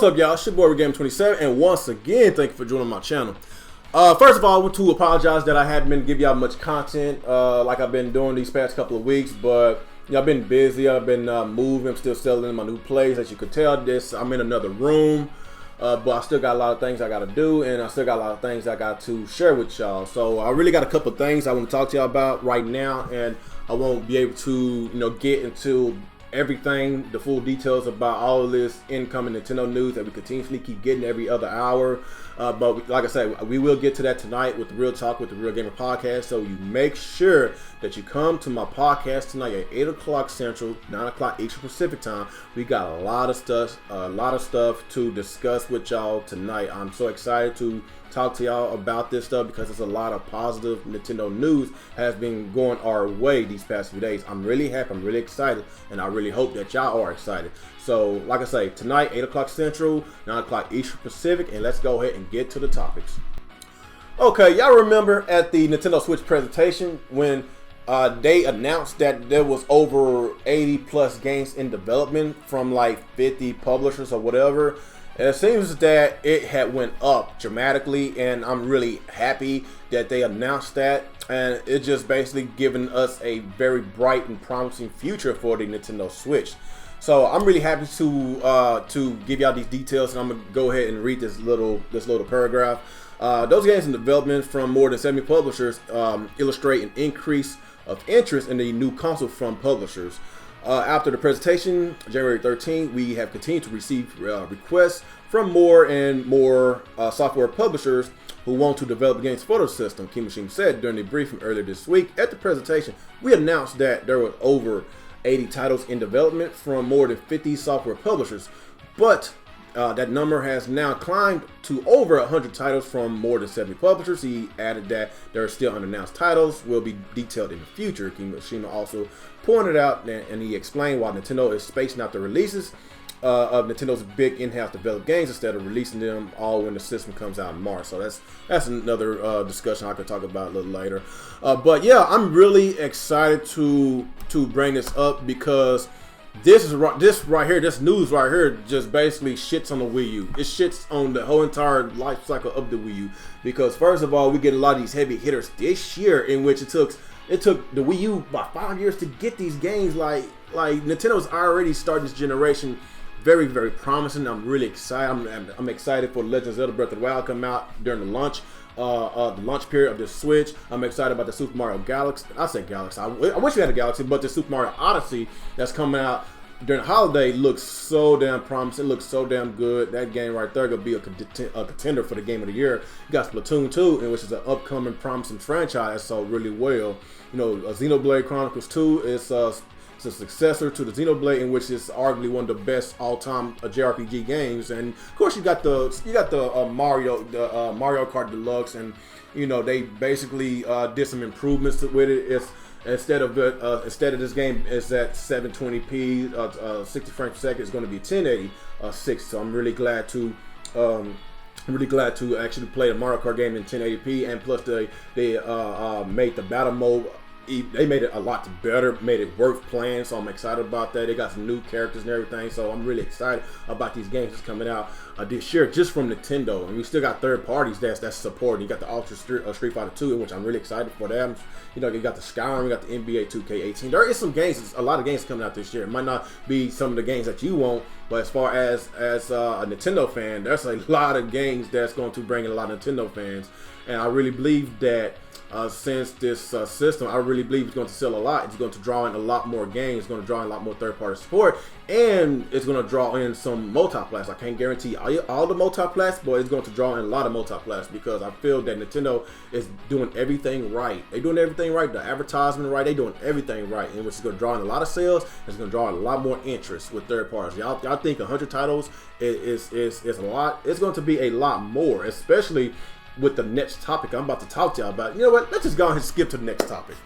up, y'all? It's your boy Game27, and once again, thank you for joining my channel. First of all, I want to apologize that I haven't been giving y'all much content like I've been doing these past couple of weeks, but I've been busy. I've been moving. I'm still settling in my new place. As you can tell, I'm in another room, but I still got a lot of things I got to do, and I still got a lot of things I got to share with y'all. So I really got a couple of things I want to talk to y'all about right now, and I won't be able to, get into everything, the full details about all of this incoming Nintendo news that we continuously keep getting every other hour. But like I said, we will get to that tonight with the Real Talk with the Real Gamer podcast. So you make sure that you come to my podcast tonight at 8 o'clock Central, 9 o'clock Eastern Pacific time. We got a lot of stuff to discuss with y'all tonight. I'm so excited to talk to y'all about this stuff because there's a lot of positive Nintendo news has been going our way these past few days. I'm really happy, I'm really excited, and I really hope that y'all are excited. So like I say, tonight 8 o'clock Central, 9 o'clock Eastern Pacific, and let's go ahead and get to the topics. Okay, y'all remember at the Nintendo Switch presentation when they announced that there was over 80 plus games in development from like 50 publishers or whatever. And it seems that it had went up dramatically, and I'm really happy that they announced that. And it's just basically giving us a very bright and promising future for the Nintendo Switch. So I'm really happy to give y'all these details, and I'm gonna go ahead and read this little paragraph. Those games in development from more than 70 publishers illustrate an increase of interest in the new console from publishers. After the presentation, January 13th, we have continued to receive requests from more and more software publishers who want to develop games for the system. Kimishima said during the briefing earlier this week. At the presentation, we announced that there were over 80 titles in development from more than 50 software publishers, but that number has now climbed to over 100 titles from more than 70 publishers. He added that there are still unannounced titles will be detailed in the future. Kimishima also pointed out and he explained why Nintendo is spacing out the releases of Nintendo's big in-house developed games instead of releasing them all when the system comes out in March. So that's another discussion I could talk about a little later. But yeah, I'm really excited to bring this up because this news right here just basically shits on the Wii U. It shits on the whole entire life cycle of the Wii U because first of all, we get a lot of these heavy hitters this year, in which it took the Wii U about 5 years to get these games. Like Nintendo's already started this generation very, very promising. I'm really excited. I'm excited for Legend of Zelda Breath of the Wild come out during the launch period of the Switch. I'm excited about the Super Mario Galaxy. I say Galaxy. I wish we had a Galaxy, but the Super Mario Odyssey that's coming out during the holiday looks so damn promising. It looks so damn good. That game right there gonna be a contender for the game of the year. You got Splatoon 2, which is an upcoming promising franchise, so really well. Xenoblade Chronicles 2 is it's a successor to the Xenoblade, in which is arguably one of the best all-time JRPG games. And of course, you got the Mario Kart Deluxe, and they basically did some improvements with it. It's instead of this game is at 720p, 60 frames per second. It's going to be 1080 60. So I'm really glad to actually play the Mario Kart game in 1080p, and plus they made the battle mode. They made it a lot better, made it worth playing, so I'm excited about that. They got some new characters and everything, so I'm really excited about these games that's coming out this year just from Nintendo. And we still got third parties that's supporting. You got the Ultra Street Fighter 2, which I'm really excited for them. You got the Skyrim, you got the NBA 2K18. There is some games, a lot of games coming out this year. It might not be some of the games that you want, but as far as a Nintendo fan, there's a lot of games that's going to bring in a lot of Nintendo fans. And I really believe that since this system, I really believe it's going to sell a lot. It's going to draw in a lot more games. It's going to draw in a lot more third-party support, and it's going to draw in some multiplats. I can't guarantee all the multiplats, but it's going to draw in a lot of multiplats because I feel that Nintendo is doing everything right. They're doing everything right. The advertisement right. They're doing everything right, and which is going to draw in a lot of sales. It's going to draw in a lot more interest with third parties. Y'all think 100 titles is a lot? It's going to be a lot more, especially with the next topic I'm about to talk to y'all about. You know what? Let's just go ahead and skip to the next topic.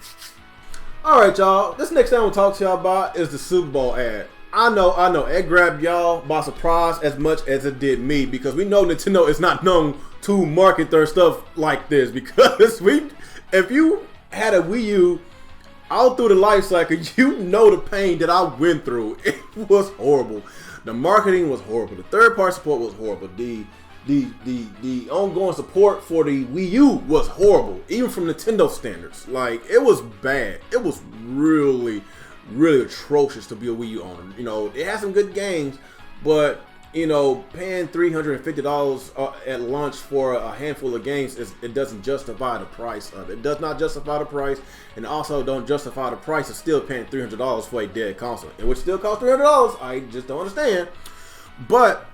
Alright, y'all. This next thing I'm going to talk to y'all about is the Super Bowl ad. I know. It grabbed y'all by surprise as much as it did me, because we know Nintendo is not known to market their stuff like this. Because if you had a Wii U all through the life cycle, you know the pain that I went through. It was horrible. The marketing was horrible. The third-party support was horrible. The ongoing support for the Wii U was horrible, even from Nintendo standards. Like, it was bad. It was really, really atrocious to be a Wii U owner. You know, it had some good games, but you know, paying $350 at launch for a handful of games it doesn't justify the price of it. It does not justify the price, and also don't justify the price of still paying $300 for a dead console. It would still cost $300. I just don't understand. But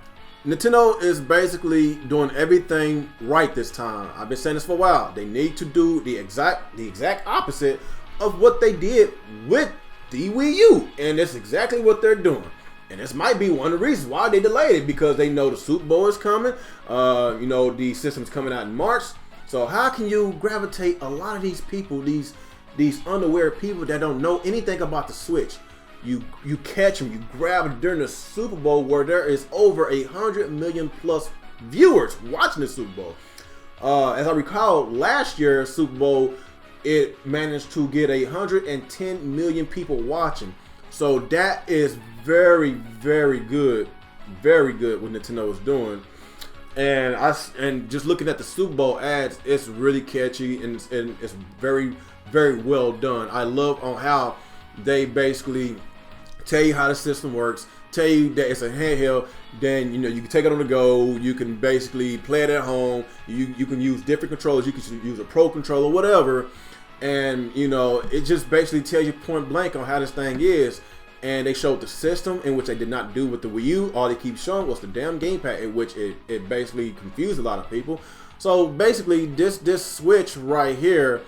Nintendo is basically doing everything right this time. I've been saying this for a while. They need to do the exact opposite of what they did with the Wii U, and that's exactly what they're doing. And this might be one of the reasons why they delayed it, because they know the Super Bowl is coming. You know, the system's coming out in March. So how can you gravitate a lot of these people, these unaware people that don't know anything about the Switch? You catch them, you grab them during the Super Bowl, where there is over 100 million plus viewers watching the Super Bowl. As I recall, last year's Super Bowl, it managed to get 110 million people watching. So that is very, very good what Nintendo is doing. And just looking at the Super Bowl ads, it's really catchy and it's very, very well done. I love on how they basically tell you how the system works, tell you that it's a handheld, then you know you can take it on the go, you can basically play it at home, you can use different controllers, you can use a Pro controller, whatever. And you know, it just basically tells you point blank on how this thing is. And they showed the system, in which they did not do with the Wii U. All they keep showing was the damn gamepad, in which it basically confused a lot of people. So basically, this Switch right here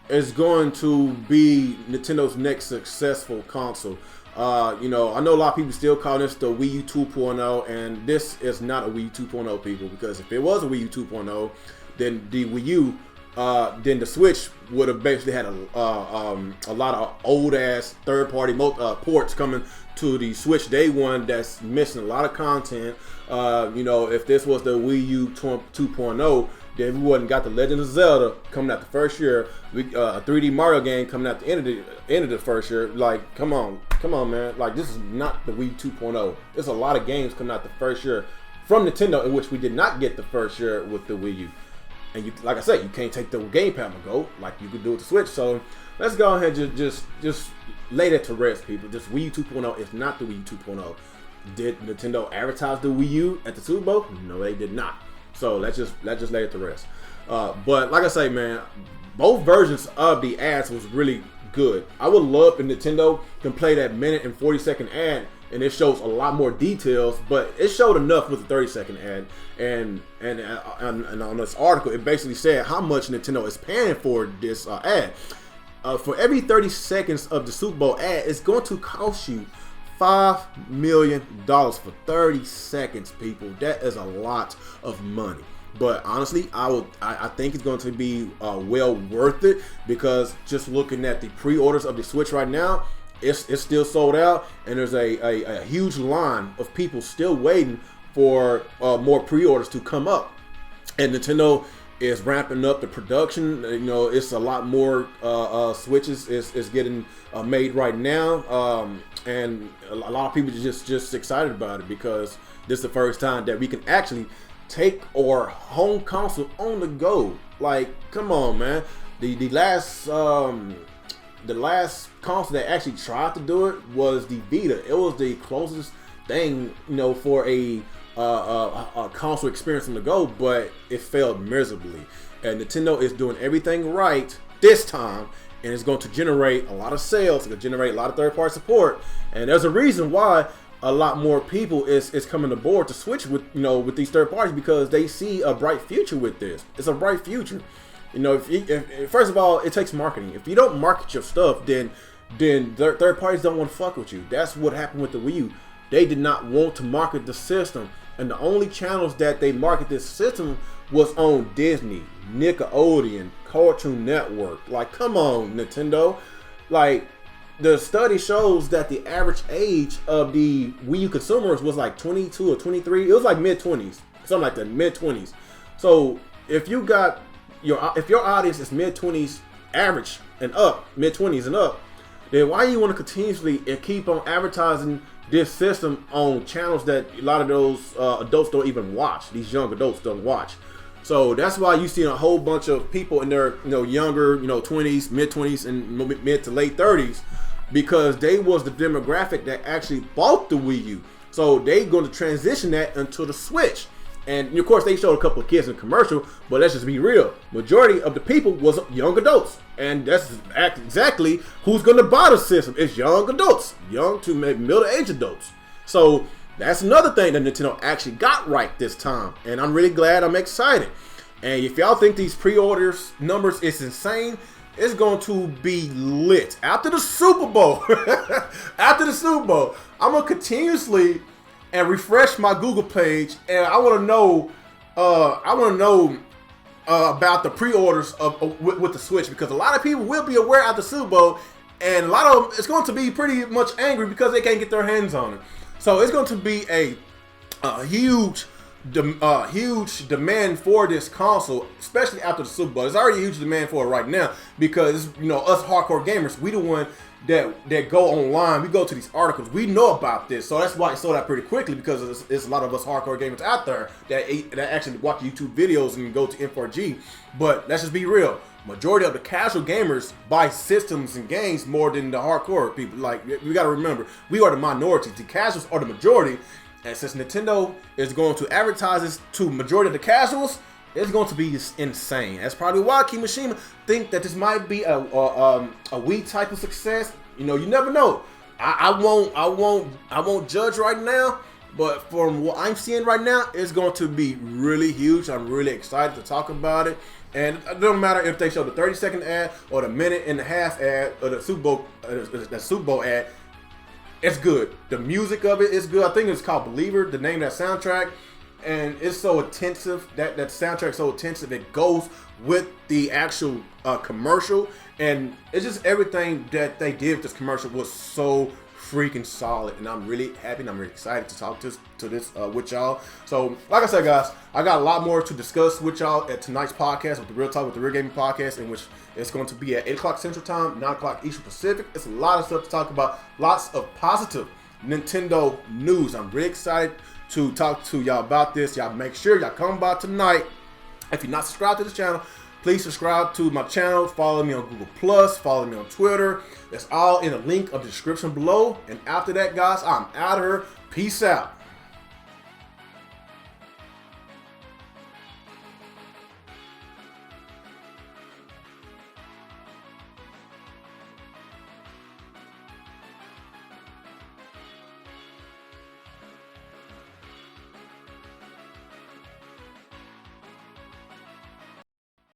is going to be Nintendo's next successful console. You know, I know a lot of people still call this the Wii U 2.0, and this is not a Wii U 2.0, people, because if it was a Wii U 2.0, then the Wii U, then the Switch would have basically had a lot of old ass third-party ports coming to the Switch day one that's missing a lot of content. You know, if this was the Wii U 2.0, then we wouldn't got the Legend of Zelda coming out the first year. A 3D Mario game coming out the end of the first year. Like, come on, man. Like, this is not the Wii 2.0. There's a lot of games coming out the first year from Nintendo, in which we did not get the first year with the Wii U. And you, like I said, you can't take the gamepad and go like you could do with the Switch. So let's go ahead and just lay that to rest, people. This Wii U 2.0 is not the Wii U 2.0. Did Nintendo advertise the Wii U at the Super Bowl? No, they did not. So let's just lay it to rest. But like I say, man, both versions of the ads was really good. I would love if Nintendo can play that minute and 40-second ad, and it shows a lot more details, but it showed enough with the 30-second ad. And on this article, it basically said how much Nintendo is paying for this ad. For every 30 seconds of the Super Bowl ad, it's going to cost you $5 million for 30 seconds, people. That is a lot of money. But honestly, I think it's going to be well worth it, because just looking at the pre-orders of the Switch right now, it's still sold out, and there's a huge line of people still waiting for more pre-orders to come up. And Nintendo is ramping up the production. You know, it's a lot more Switches is getting made right now, and a lot of people are just excited about it, because this is the first time that we can actually take our home console on the go. Like, come on, man. The last console that actually tried to do it was the Vita. It was the closest thing, you know, for a console experience on the go, but it failed miserably. And Nintendo is doing everything right this time, and it's going to generate a lot of sales. It's going to generate a lot of third-party support, and there's a reason why a lot more people is coming aboard to Switch with, you know, with these third parties, because they see a bright future with this. It's a bright future. You know, if first of all, it takes marketing. If you don't market your stuff, then third parties don't want to fuck with you. That's what happened with the Wii U. They did not want to market the system, and the only channels that they market this system was on Disney, Nickelodeon, Cartoon Network. Like, come on, Nintendo. Like, the study shows that the average age of the Wii U consumers was like 22 or 23. It was like mid-20s, something like that, mid-20s. So if you got if your audience is mid-20s average and up, mid-20s and up, then why you want to continuously and keep on advertising this system on channels that a lot of those adults don't even watch? These young adults don't watch. So that's why you see a whole bunch of people in their younger 20s, mid 20s, and mid to late 30s, because they was the demographic that actually bought the Wii U. So they going to transition that into the Switch. And of course they showed a couple of kids in the commercial, but let's just be real. Majority of the people was young adults. And that's exactly who's going to buy the system. It's young adults, young to maybe middle-aged adults. So that's another thing that Nintendo actually got right this time. And I'm really glad, I'm excited. And if y'all think these pre-orders numbers is insane, it's going to be lit. After the Super Bowl, I'm going to continuously and refresh my Google page, and I want to know, about the pre-orders with the Switch, because a lot of people will be aware after Super Bowl, and a lot of them is going to be pretty much angry because they can't get their hands on it. So it's going to be a huge demand for this console, especially after the Super Bowl. There's already a huge demand for it right now because us hardcore gamers, we the one that go online, we go to these articles, we know about this, so that's why it sold out pretty quickly, because there's a lot of us hardcore gamers out there that actually watch YouTube videos and go to M4G. But let's just be real, majority of the casual gamers buy systems and games more than the hardcore people. Like, we gotta remember, we are the minority, the casuals are the majority, and since Nintendo is going to advertise this to majority of the casuals, it's going to be insane. That's probably why Kimishima think that this might be a Wii type of success. You never know. I won't judge right now, but from what I'm seeing right now, it's going to be really huge. I'm really excited to talk about it. And it doesn't matter if they show the 30-second ad or the minute-and-a-half ad or the Super Bowl ad. It's good. The music of it is good. I think it's called Believer, the name of that soundtrack. And it's so intensive, that soundtrack is so intensive, it goes with the actual commercial, and it's just everything that they did with this commercial was so freaking solid, and I'm really happy and I'm really excited to talk to this with y'all. So like I said, guys, I got a lot more to discuss with y'all at tonight's podcast, with the Real Talk with the Real Gaming podcast, in which it's going to be at 8 o'clock Central Time, 9 o'clock Eastern Pacific. It's a lot of stuff to talk about, lots of positive Nintendo news. I'm really excited to talk to y'all about this. Y'all make sure y'all come by tonight. If you're not subscribed to this channel, please subscribe to my channel. Follow me on Google+, follow me on Twitter. It's all in the link of the description below. And after that, guys, I'm out of here. Peace out.